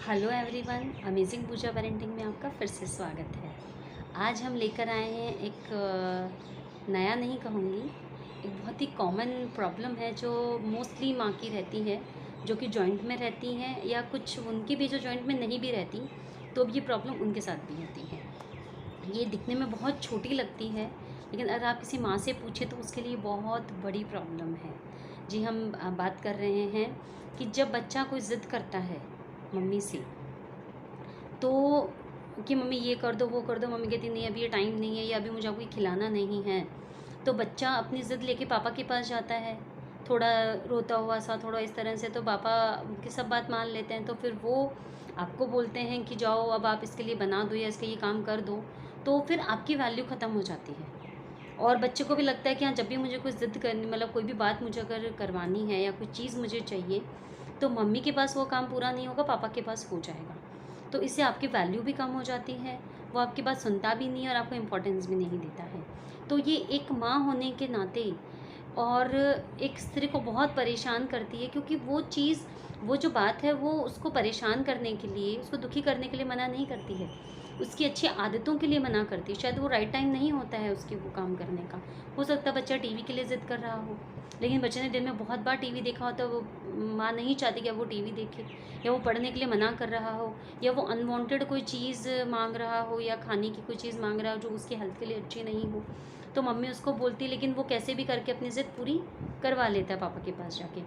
Hello everyone, amazing पूजा parenting में आपका फिर से स्वागत है। आज हम लेकर आए हैं एक नया नहीं कहूँगी, एक बहुत ही कॉमन प्रॉब्लम है जो मोस्टली माँ की रहती है, जो कि जॉइंट में रहती हैं या कुछ उनकी भी जो जॉइंट में नहीं भी रहती, तो अब ये प्रॉब्लम उनके साथ भी होती है। ये दिखने में बहुत छोटी लगती है, लेकिन अगर आप किसी माँ से पूछें तो उसके लिए बहुत बड़ी प्रॉब्लम है। जी, हम बात कर रहे हैं कि जब बच्चा कोई ज़िद करता है मम्मी से, तो कि मम्मी ये कर दो वो कर दो, मम्मी कहती नहीं अभी ये टाइम नहीं है या अभी मुझे कोई खिलाना नहीं है, तो बच्चा अपनी ज़िद लेके पापा के पास जाता है, थोड़ा रोता हुआ सा, थोड़ा इस तरह से। तो पापा की सब बात मान लेते हैं, तो फिर वो आपको बोलते हैं कि जाओ अब आप इसके लिए बना दो या इसके ये काम कर दो। तो फिर आपकी वैल्यू ख़त्म हो जाती है और बच्चे को भी लगता है कि हाँ, जब भी मुझे कोई ज़िद करनी, मतलब कोई भी बात मुझे अगर करवानी है या कोई चीज़ मुझे चाहिए, तो मम्मी के पास वो काम पूरा नहीं होगा, पापा के पास हो जाएगा। तो इससे आपकी वैल्यू भी कम हो जाती है, वो आपकी बात सुनता भी नहीं है और आपको इम्पोर्टेंस भी नहीं देता है। तो ये एक माँ होने के नाते और एक स्त्री को बहुत परेशान करती है, क्योंकि वो चीज़, वो जो बात है वो उसको परेशान करने के लिए, उसको दुखी करने के लिए मना नहीं करती है, उसकी अच्छी आदतों के लिए मना करती है। शायद वो राइट टाइम नहीं होता है उसकी वो काम करने का। हो सकता है बच्चा टीवी के लिए ज़िद कर रहा हो, लेकिन बच्चे ने दिन में बहुत बार टीवी देखा होता है, वो माँ नहीं चाहती कि वो टीवी देखे, या वो पढ़ने के लिए मना कर रहा हो, या वो अनवांटेड कोई चीज़ मांग रहा हो या खाने की कोई चीज़ मांग रहा हो जो उसकी हेल्थ के लिए अच्छी नहीं हो, तो मम्मी उसको बोलती है, लेकिन वो कैसे भी करके अपनी ज़िद पूरी करवा लेता है पापा के पास जाके।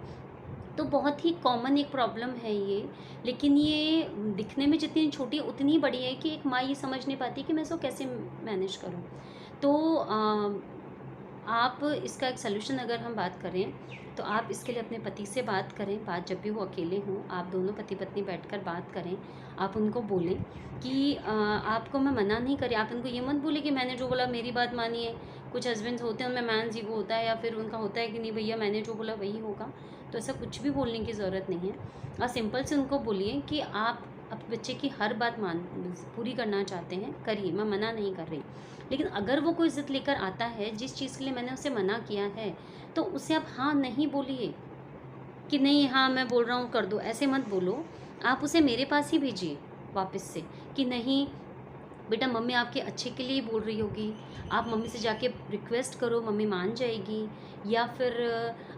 तो बहुत ही कॉमन एक प्रॉब्लम है ये, लेकिन ये दिखने में जितनी छोटी उतनी बड़ी है कि एक माँ ये समझ नहीं पाती कि मैं इसको कैसे मैनेज करूँ। तो आप इसका एक सलूशन अगर हम बात करें, तो आप इसके लिए अपने पति से बात करें। बात जब भी वो अकेले हों, आप दोनों पति पत्नी बैठकर बात करें। आप उनको बोलें कि आपको मैं मना नहीं करी। आप उनको ये मत बोले कि मैंने जो बोला मेरी बात मानिए। कुछ हस्बैंड्स होते हैं उनमें मैन जी वो होता है, या फिर उनका होता है कि नहीं भैया मैंने जो बोला वही होगा। तो ऐसा कुछ भी बोलने की ज़रूरत नहीं है। आप सिंपल से उनको बोलिए कि आप अपने बच्चे की हर बात पूरी करना चाहते हैं, करिए, मैं मना नहीं कर रही। लेकिन अगर वो कोई ज़िद लेकर आता है जिस चीज़ के लिए मैंने उसे मना किया है, तो उसे आप हाँ नहीं बोलिए कि नहीं हाँ मैं बोल रहा हूँ कर दो, ऐसे मत बोलो। आप उसे मेरे पास ही भेजिए वापस से कि नहीं बेटा, मम्मी आपके अच्छे के लिए ही बोल रही होगी। आप मम्मी से जाके रिक्वेस्ट करो, मम्मी मान जाएगी। या फिर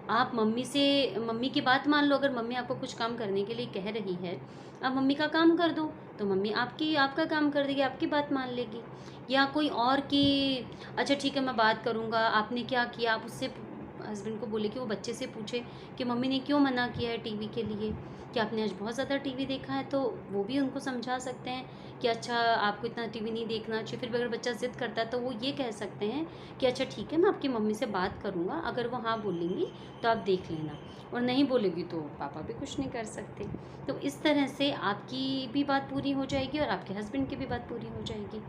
आप मम्मी की बात मान लो। अगर मम्मी आपको कुछ काम करने के लिए कह रही है, आप मम्मी का काम कर दो, तो मम्मी आपका काम कर देगी, आपकी बात मान लेगी। या कोई और कि अच्छा ठीक है मैं बात करूँगा, आपने क्या किया, आप उससे हस्बैंड को बोले कि वो बच्चे से पूछे कि मम्मी ने क्यों मना किया है टीवी के लिए, कि आपने आज बहुत ज़्यादा टीवी देखा है। तो वो भी उनको समझा सकते हैं कि अच्छा आपको इतना टीवी नहीं देखना चाहिए। फिर भी अगर बच्चा ज़िद करता है तो वो ये कह सकते हैं कि अच्छा ठीक है मैं आपकी मम्मी से बात करूँगा, अगर वो हाँ बोलेंगी तो आप देख लेना, और नहीं बोलेगी तो पापा भी कुछ नहीं कर सकते। तो इस तरह से आपकी भी बात पूरी हो जाएगी और आपके हस्बैंड की भी बात पूरी हो जाएगी।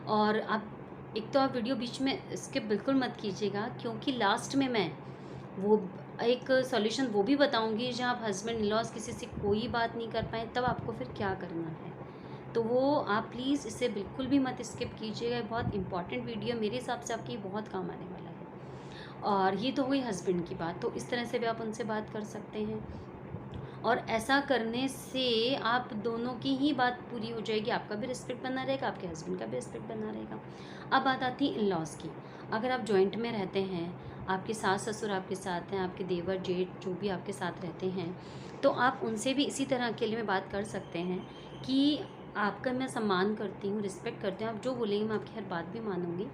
और आप एक तो आप वीडियो बीच में स्किप बिल्कुल मत कीजिएगा, क्योंकि लास्ट में मैं वो एक सॉल्यूशन वो भी बताऊंगी जहाँ आप हस्बैंड इन लॉज किसी से कोई बात नहीं कर पाए, तब आपको फिर क्या करना है। तो वो आप प्लीज़ इसे बिल्कुल भी मत स्किप कीजिएगा। ये बहुत इंपॉर्टेंट वीडियो मेरे हिसाब से आपकी बहुत काम आने वाला है। और ये तो हुई हस्बैंड की बात, तो इस तरह से भी आप उनसे बात कर सकते हैं। और ऐसा करने से आप दोनों की ही बात पूरी हो जाएगी, आपका भी रिस्पेक्ट बना रहेगा, आपके हस्बैंड का भी रिस्पेक्ट बना रहेगा। अब बात आती है इन लॉज़ की। अगर आप जॉइंट में रहते हैं, आपके सास ससुर आपके साथ हैं, आपके देवर जेठ जो भी आपके साथ रहते हैं, तो आप उनसे भी इसी तरह अकेले में बात कर सकते हैं कि आपका मैं सम्मान करती हूँ, रिस्पेक्ट करती हूँ, आप जो बोलेंगे मैं आपकी हर बात भी मानूंगी,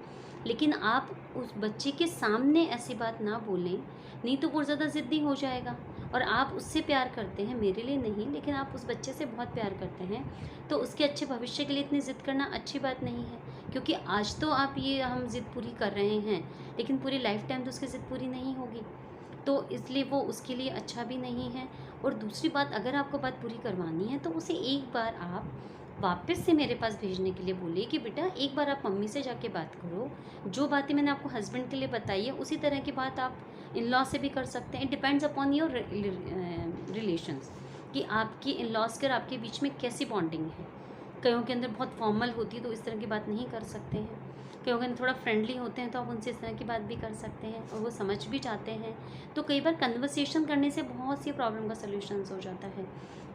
लेकिन आप उस बच्चे के सामने ऐसी बात ना बोलें, नहीं तो वो ज़्यादा ज़िद्दी हो जाएगा। और आप उससे प्यार करते हैं, मेरे लिए नहीं, लेकिन आप उस बच्चे से बहुत प्यार करते हैं, तो उसके अच्छे भविष्य के लिए इतनी ज़िद करना अच्छी बात नहीं है। क्योंकि आज तो आप ये हम ज़िद पूरी कर रहे हैं, लेकिन पूरी लाइफ टाइम तो उसकी ज़िद पूरी नहीं होगी, तो इसलिए वो उसके लिए अच्छा भी नहीं है। और दूसरी बात, अगर आपको बात पूरी करवानी है तो उसे एक बार आप वापस से मेरे पास भेजने के लिए बोलिए कि बेटा एक बार आप मम्मी से जाके बात करो, जो बातें मैंने आपको हस्बैंड के लिए बताई है उसी तरह की बात आप इन लॉ से भी कर सकते हैं। It depends upon your relations कि आपकी इन लॉज के और आपके बीच में कैसी बॉन्डिंग है। कईयों के अंदर बहुत फॉर्मल होती है तो इस तरह की बात नहीं कर सकते हैं। क्योंकि अगर थोड़ा फ्रेंडली होते हैं तो आप उनसे इस तरह की बात भी कर सकते हैं और वो समझ भी जाते हैं। तो कई बार कन्वर्सेशन करने से बहुत सी प्रॉब्लम का सल्यूशन हो जाता है।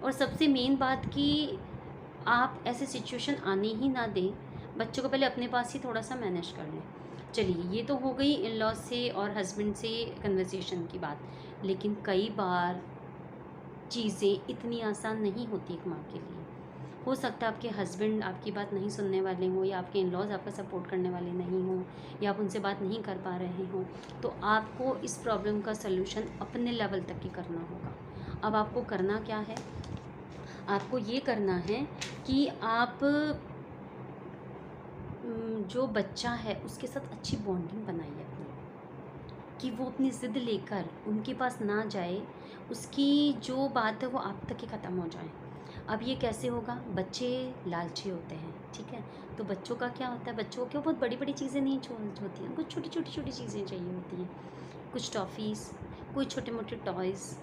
और सबसे मेन बात कि आप ऐसे सिचुएशन आने ही ना दें, बच्चों को पहले अपने पास ही थोड़ा सा मैनेज कर लें। चलिए, ये तो हो गई इन लॉज से और हस्बैंड से कन्वर्सेशन की बात। लेकिन कई बार चीज़ें इतनी आसान नहीं होती एक माँ के लिए। हो सकता है आपके हस्बैंड आपकी बात नहीं सुनने वाले हों, या आपके इन लॉज आपका सपोर्ट करने वाले नहीं हों, या आप उनसे बात नहीं कर पा रहे हों। तो आपको इस प्रॉब्लम का सल्यूशन अपने लेवल तक ही करना होगा। अब आपको करना क्या है? आपको ये करना है कि आप जो बच्चा है उसके साथ अच्छी बॉन्डिंग बनाइए अपनी, कि वो अपनी ज़िद लेकर उनके पास ना जाए, उसकी जो बात है वो आप तक ही ख़त्म हो जाए। अब ये कैसे होगा? बच्चे लालची होते हैं, ठीक है? तो बच्चों का क्या होता है, बच्चों को बहुत बड़ी बड़ी चीज़ें नहीं होती हैं, उनको छोटी छोटी चीज़ें चाहिए होती हैं। कुछ टॉफ़ीज़, कोई छोटे मोटे टॉयज़,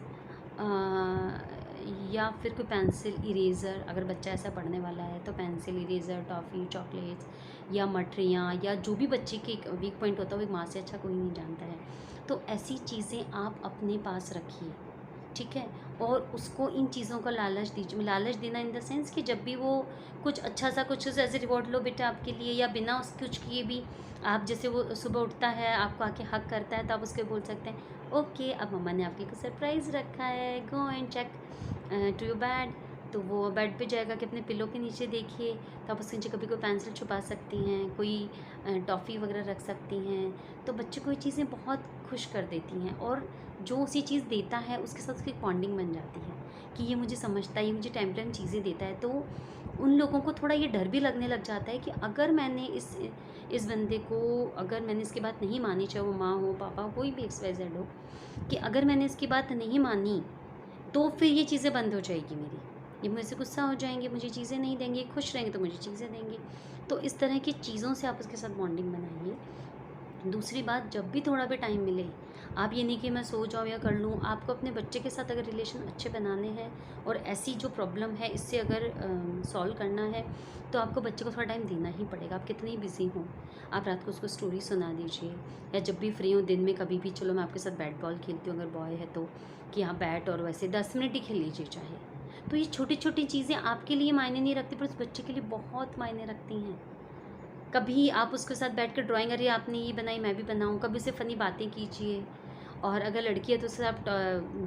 या फिर कोई पेंसिल, इरेज़र। अगर बच्चा ऐसा पढ़ने वाला है तो पेंसिल, इरेज़र, टॉफ़ी, चॉकलेट्स या मठरियाँ, या जो भी बच्चे के एक वीक पॉइंट होता है वो माँ से अच्छा कोई नहीं जानता है। तो ऐसी चीज़ें आप अपने पास रखिए, ठीक है? और उसको इन चीज़ों का लालच दीजिए। लालच देना इन द सेंस कि जब भी वो कुछ अच्छा सा कुछ एज ए रिवॉर्ड, लो बेटा आपके लिए, या बिना उस कुछ किए भी आप, जैसे वो सुबह उठता है आपको आके हक करता है, तो आप उसके बोल सकते हैं, ओके अब मम्मा ने आपके लिए कुछ सरप्राइज़ रखा है, go and check to your bed. तो वो बेड पे जाएगा कि अपने पिलो के नीचे देखिए, तो आप उसके नीचे कभी कोई पेंसिल छुपा सकती हैं, कोई टॉफ़ी वगैरह रख सकती हैं। तो बच्चे को ये चीज़ें बहुत खुश कर देती हैं, और जो उसी चीज़ देता है उसके साथ उसकी बॉन्डिंग बन जाती है कि ये मुझे समझता है, ये मुझे टाइम टाइम चीज़ें देता है। तो उन लोगों को थोड़ा ये डर भी लगने लग जाता है कि अगर मैंने इस बंदे को, अगर मैंने इसकी बात नहीं मानी, चाहे वो माँ हो, पापा हो, कोई भी XYZ हो, कि अगर मैंने इसकी बात नहीं मानी तो फिर ये चीज़ें बंद हो जाएगी मेरी, ये मुझसे गुस्सा हो जाएंगे, मुझे चीज़ें नहीं देंगे, खुश रहेंगे तो मुझे चीज़ें देंगे। तो इस तरह की चीज़ों से आप उसके साथ बॉन्डिंग बनाइए। दूसरी बात, जब भी थोड़ा भी टाइम मिले, आप ये नहीं कि मैं सो जाऊँ या कर लूँ, आपको अपने बच्चे के साथ अगर रिलेशन अच्छे बनाने हैं और ऐसी जो प्रॉब्लम है इससे अगर सॉल्व करना है, तो आपको बच्चे को थोड़ा टाइम देना ही पड़ेगा। आप कितने ही बिज़ी हों, आप रात को उसको स्टोरी सुना दीजिए, या जब भी फ्री हो दिन में कभी भी, चलो मैं आपके साथ बैट बॉल खेलती हूँ अगर बॉय है तो, कि हाँ बैट, और वैसे 10 मिनट ही खेल लीजिए चाहे। तो ये छोटी छोटी चीज़ें आपके लिए मायने नहीं रखती, पर उस बच्चे के लिए बहुत मायने रखती हैं। कभी आप उसके साथ बैठ कर ड्राइंग, अरे आपने ये बनाई मैं भी बनाऊँ, कभी उससे फ़नी बातें कीजिए। और अगर लड़की है तो उससे आप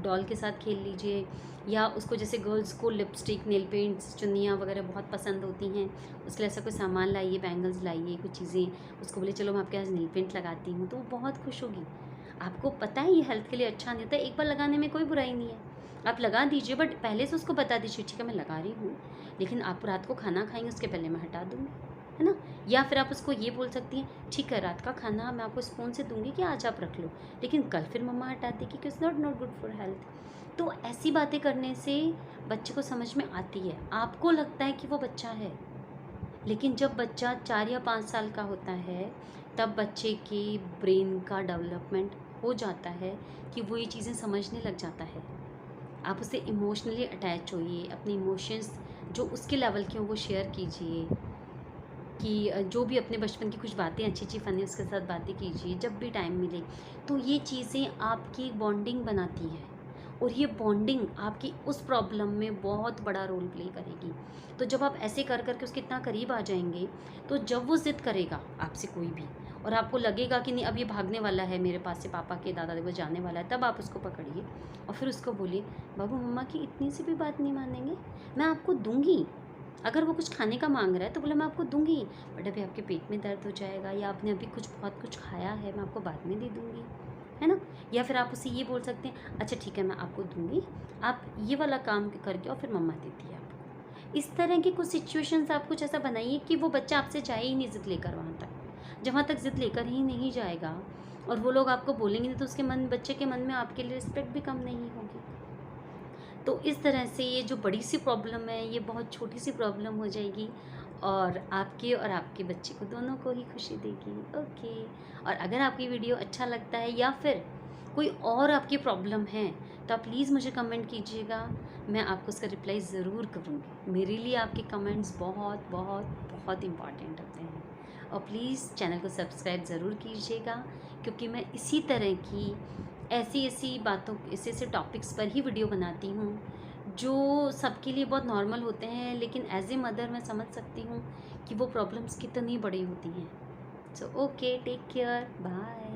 डॉल के साथ खेल लीजिए, या उसको, जैसे गर्ल्स को लिपस्टिक, नेल पेंट्स, चुन्नियाँ वगैरह बहुत पसंद होती हैं, उसके लिए ऐसा कोई सामान लाइए, बैंगल्स लाइए, कुछ चीज़ें, उसको बोले चलो मैं आपके यहाँ नेल पेंट लगाती हूँ, तो वो बहुत खुश होगी। आपको पता है ये हेल्थ के लिए अच्छा नहीं होता है, एक बार लगाने में कोई बुराई नहीं है, आप लगा दीजिए, बट पहले से उसको बता दीजिए, ठीक है मैं लगा रही हूँ, लेकिन आप रात को खाना खाएंगे उसके पहले मैं हटा दूँगी, है ना? या फिर आप उसको ये बोल सकती हैं, ठीक है रात का खाना मैं आपको स्पून से दूंगी कि आज आप रख लो, लेकिन कल फिर मम्मा हटा देगी कि it's not good for health. तो ऐसी बातें करने से बच्चे को समझ में आती है। आपको लगता है कि वो बच्चा है, लेकिन जब बच्चा 4 या 5 साल का होता है तब बच्चे के ब्रेन का डेवलपमेंट हो जाता है कि वो ये चीज़ें समझने लग जाता है। आप उससे इमोशनली अटैच होइए, अपने इमोशंस जो उसके लेवल के हों वो शेयर कीजिए, कि जो भी अपने बचपन की कुछ बातें अच्छी अच्छी फ़नी उसके साथ बातें कीजिए जब भी टाइम मिले। तो ये चीज़ें आपकी बॉन्डिंग बनाती हैं, और ये बॉन्डिंग आपकी उस प्रॉब्लम में बहुत बड़ा रोल प्ले करेगी। तो जब आप ऐसे कर कर के उसके इतना करीब आ जाएंगे, तो जब वो ज़िद करेगा आपसे कोई भी, और आपको लगेगा कि नहीं अब ये भागने वाला है मेरे पास से, पापा के दादा वो जाने वाला है, तब आप उसको पकड़िए और फिर उसको बोलिए, बाबू मम्मा की इतनी सी भी बात नहीं मानेंगे, मैं आपको दूंगी। अगर वो कुछ खाने का मांग रहा है तो बोले मैं आपको दूंगी, बट अभी आपके पेट में दर्द हो जाएगा, या आपने अभी बहुत कुछ खाया है, मैं आपको बाद में दे दूंगी, है ना? या फिर आप उसे ये बोल सकते हैं, अच्छा ठीक है मैं आपको दूंगी, आप ये वाला काम करके और फिर मम्मा देती है आपको। इस तरह की कुछ सिचुएशंस आप कुछ ऐसा बनाइए कि वो बच्चा आपसे जाए ही नहीं ज़िद लेकर वहाँ तक। जहाँ तक ज़िद लेकर ही नहीं जाएगा और वो लोग आपको बोलेंगे नहीं, तो उसके बच्चे के मन में आपके लिए रिस्पेक्ट भी कम नहीं होगी। तो इस तरह से ये जो बड़ी सी प्रॉब्लम है ये बहुत छोटी सी प्रॉब्लम हो जाएगी, और आपके बच्चे को दोनों को ही खुशी देगी। ओके। और अगर आपकी वीडियो अच्छा लगता है या फिर कोई और आपकी प्रॉब्लम है तो आप प्लीज़ मुझे कमेंट कीजिएगा, मैं आपको उसका रिप्लाई ज़रूर करूँगी। मेरे लिए आपके कमेंट्स बहुत बहुत बहुत इम्पॉर्टेंट होते हैं। और प्लीज़ चैनल को सब्सक्राइब ज़रूर कीजिएगा, क्योंकि मैं इसी तरह की ऐसी बातों, ऐसे टॉपिक्स पर ही वीडियो बनाती हूँ जो सबके लिए बहुत नॉर्मल होते हैं, लेकिन एज ए मदर मैं समझ सकती हूँ कि वो प्रॉब्लम्स कितनी बड़ी होती हैं। So okay, take care, bye.